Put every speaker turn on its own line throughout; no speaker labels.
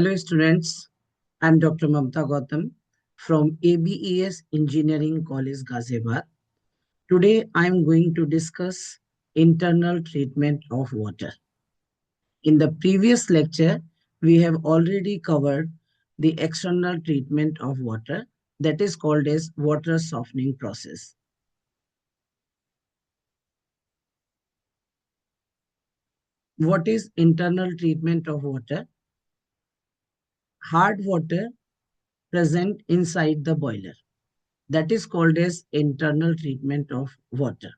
Hello students, I am Dr. Mamta Gautam from ABES Engineering College, Ghaziabad. Today I am going to discuss internal treatment of water. In the previous lecture, we have already covered the external treatment of water, that is called as water softening process. What is internal treatment of water? Hard water present inside the boiler. That is called as internal treatment of water.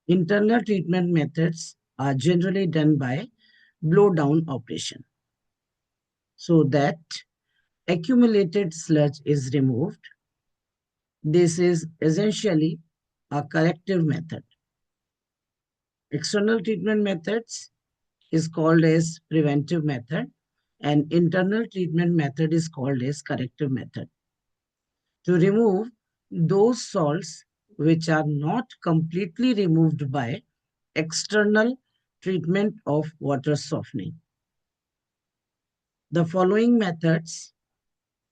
Internal treatment methods are generally done by blow-down operation, so that accumulated sludge is removed. This is essentially a corrective method. External treatment methods is called as preventive method, and internal treatment method is called as corrective method. To remove those salts which are not completely removed by external treatment of water softening. The following methods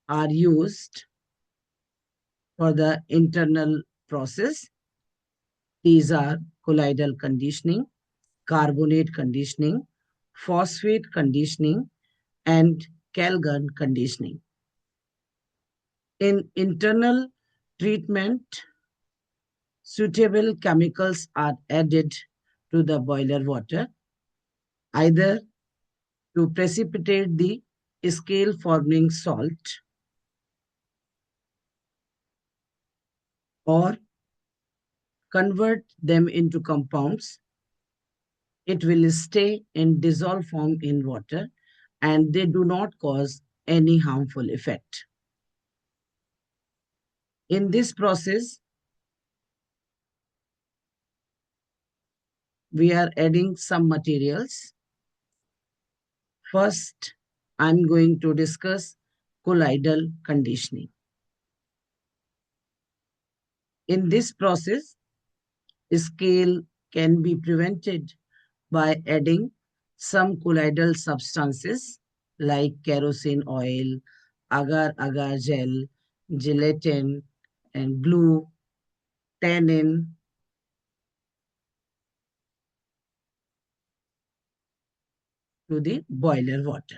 are used for the internal process. These are colloidal conditioning, carbonate conditioning, phosphate conditioning, and Calgon conditioning. In internal treatment, suitable chemicals are added to the boiler water, either to precipitate the scale forming salt or convert them into compounds. It will stay in dissolved form in water and they do not cause any harmful effect. In this process, we are adding some materials. First, I'm going to discuss colloidal conditioning. In this process, scale can be prevented by adding some colloidal substances like kerosene oil, agar-agar gel, gelatin, and glue, tannin, to the boiler water.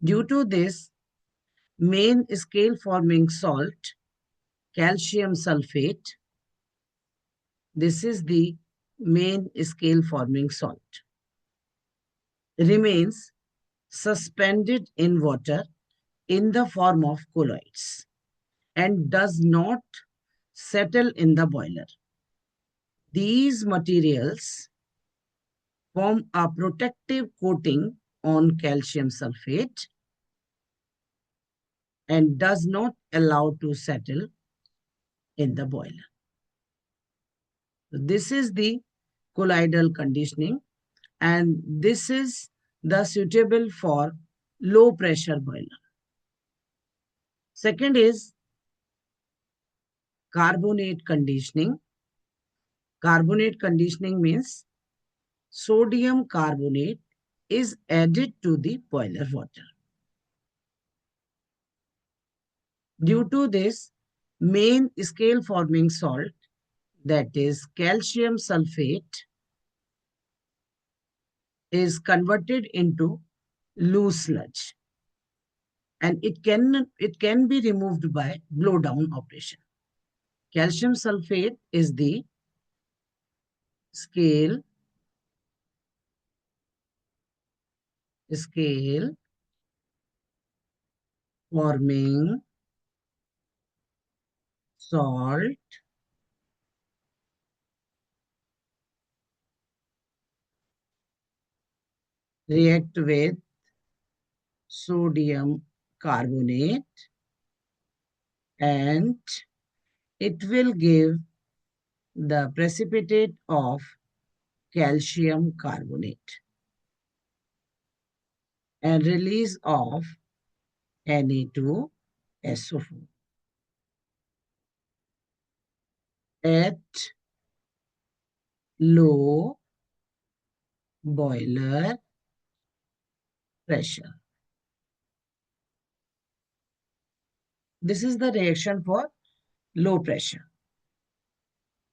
Due to this, main scale forming salt, calcium sulfate, this is the main scale forming salt, remains suspended in water in the form of colloids and does not settle in the boiler. These materials form a protective coating on calcium sulfate and does not allow to settle in the boiler. This is the colloidal conditioning, and this is the suitable for low pressure boiler. Second is carbonate conditioning. Carbonate conditioning means sodium carbonate is added to the boiler water. Due to this, main scale forming salt, that is calcium sulfate, is converted into loose sludge, and it can be removed by blow down operation. Calcium sulfate is the scale forming salt react with sodium carbonate and it will give the precipitate of calcium carbonate and release of Na2SO4. At low boiler pressure. This is the reaction for low pressure.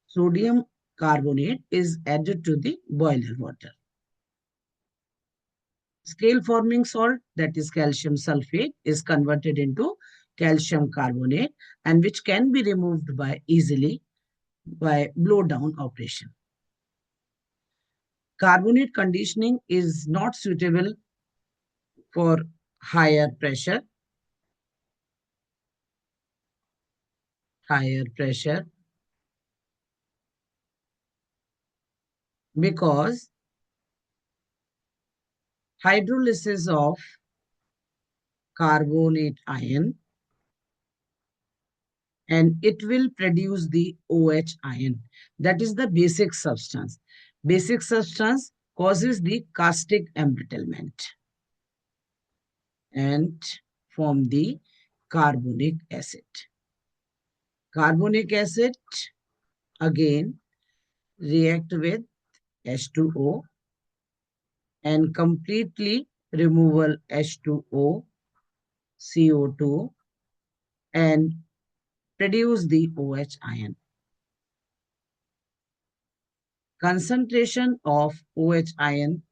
Sodium carbonate is added to the boiler water. Scale forming salt, that is calcium sulfate, is converted into calcium carbonate and which can be removed by easily by blow down operation. Carbonate conditioning is not suitable for higher pressure. Because hydrolysis of carbonate ion and it will produce the OH ion. That is the basic substance. Basic substance causes the caustic embrittlement and form the carbonic acid. Carbonic acid again react with H2O and completely removal H2O, CO2 and produce the OH ion. Concentration of OH ion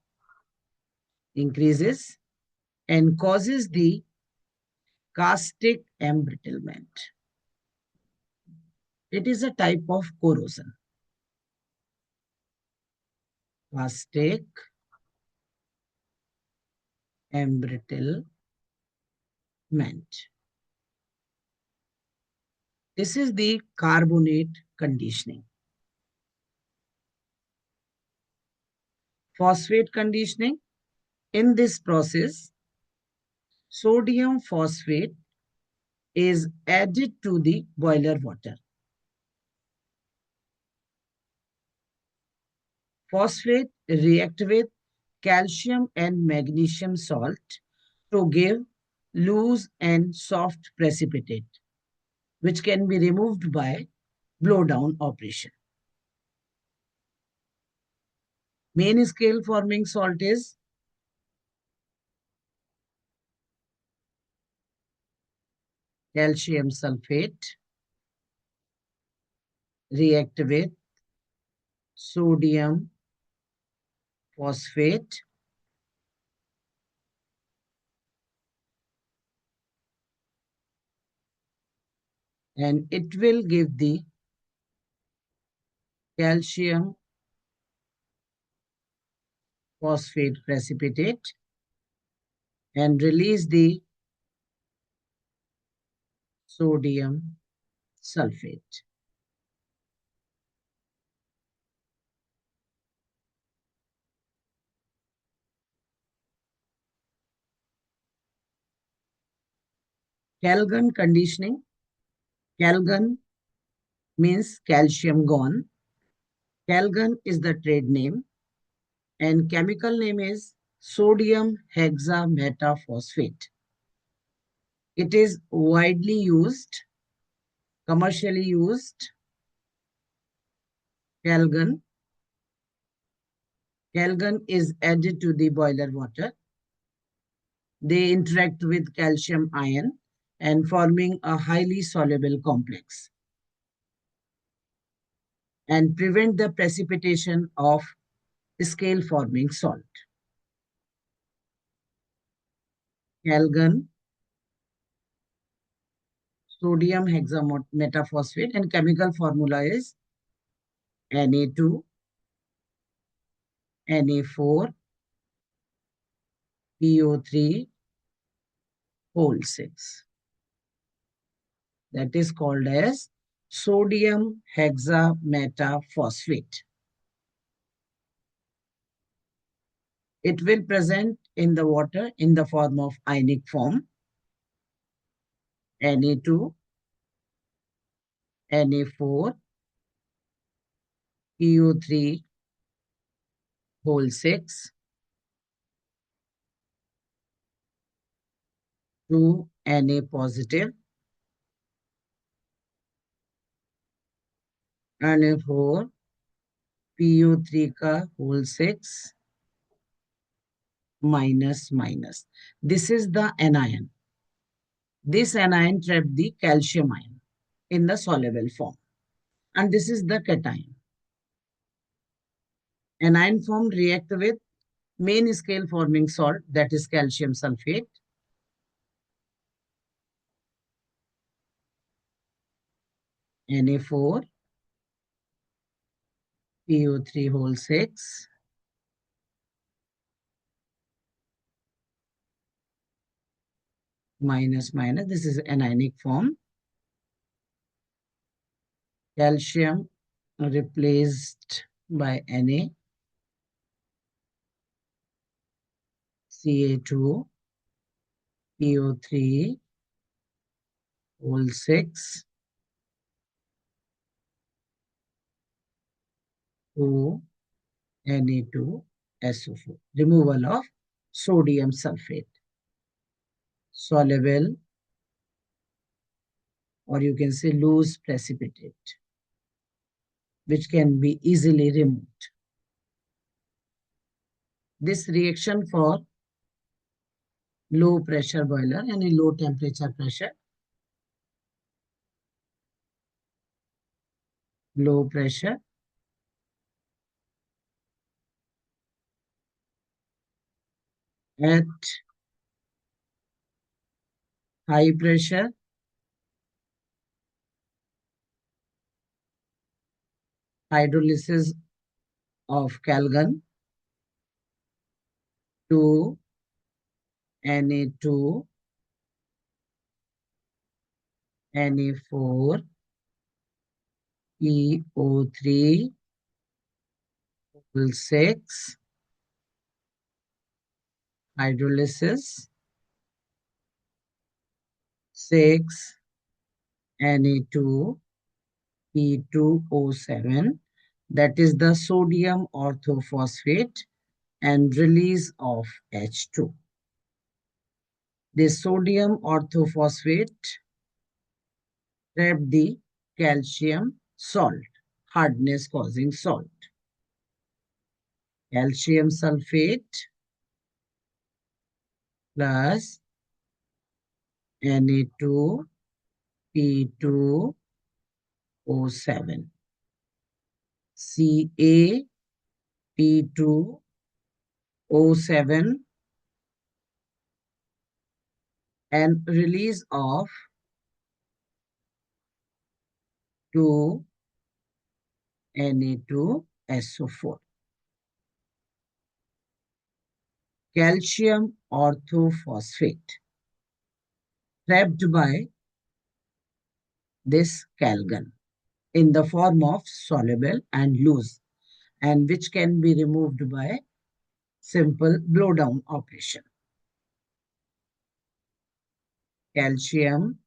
increases and causes the caustic embrittlement. It is a type of corrosion. Caustic embrittlement. This is the carbonate conditioning. Phosphate conditioning. In this process, sodium phosphate is added to the boiler water. Phosphate react with calcium and magnesium salt to give loose and soft precipitate, which can be removed by blowdown operation. Main scale forming salt is calcium sulfate react with sodium phosphate and it will give the calcium phosphate precipitate and release the sodium sulfate. Calgon conditioning. Calgon means calcium gone. Calgon is the trade name and chemical name is sodium hexametaphosphate. It is widely used, commercially used. Calgon. Calgon is added to the boiler water. They interact with calcium ion and forming a highly soluble complex and prevent the precipitation of scale forming salt. Calgon, sodium hexametaphosphate and chemical formula is Na2, Na4, PO3, whole 6. That is called as sodium hexametaphosphate. It will present in the water in the form of ionic form Na2, Na4, PO3 whole 6, 2 Na positive, Na4, PO3 का whole 6, minus minus. This is the anion. This anion trapped the calcium ion in the soluble form. And this is the cation. Anion form react with main scale forming salt, that is calcium sulfate. Na4, PO3 whole 6. Minus minus. This is anionic form. Calcium replaced by Na. Ca2, PO3 whole 6. 2 Na2 SO4. Removal of sodium sulfate. Soluble, or you can say loose precipitate, which can be easily removed. This reaction for low pressure boiler and a low temperature pressure. Low pressure. At high pressure, hydrolysis of calgon to Na2, Na4, PO3 whole 6, hydrolysis 6, Na2, P2O7, that is the sodium orthophosphate, and release of H2. This sodium orthophosphate trap the calcium salt, hardness causing salt. Calcium sulfate plus Na2, P2O7. Ca, P2O7, and release of 2 Na2SO4. Calcium orthophosphate trapped by this calgon in the form of soluble and loose, and which can be removed by simple blowdown operation. Calcium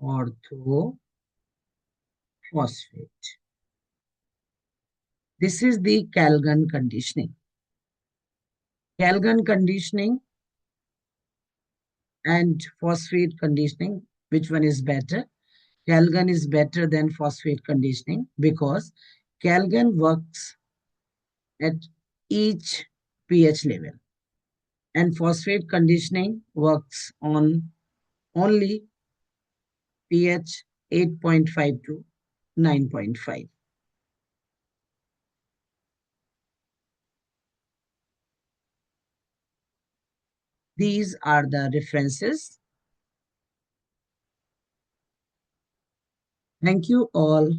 orthophosphate. This is the calgon conditioning. Calgon conditioning and phosphate conditioning, which one is better? Calgon is better than phosphate conditioning because calgon works at each pH level, and phosphate conditioning works on only pH 8.5 to 9.5. These are the references. Thank you all.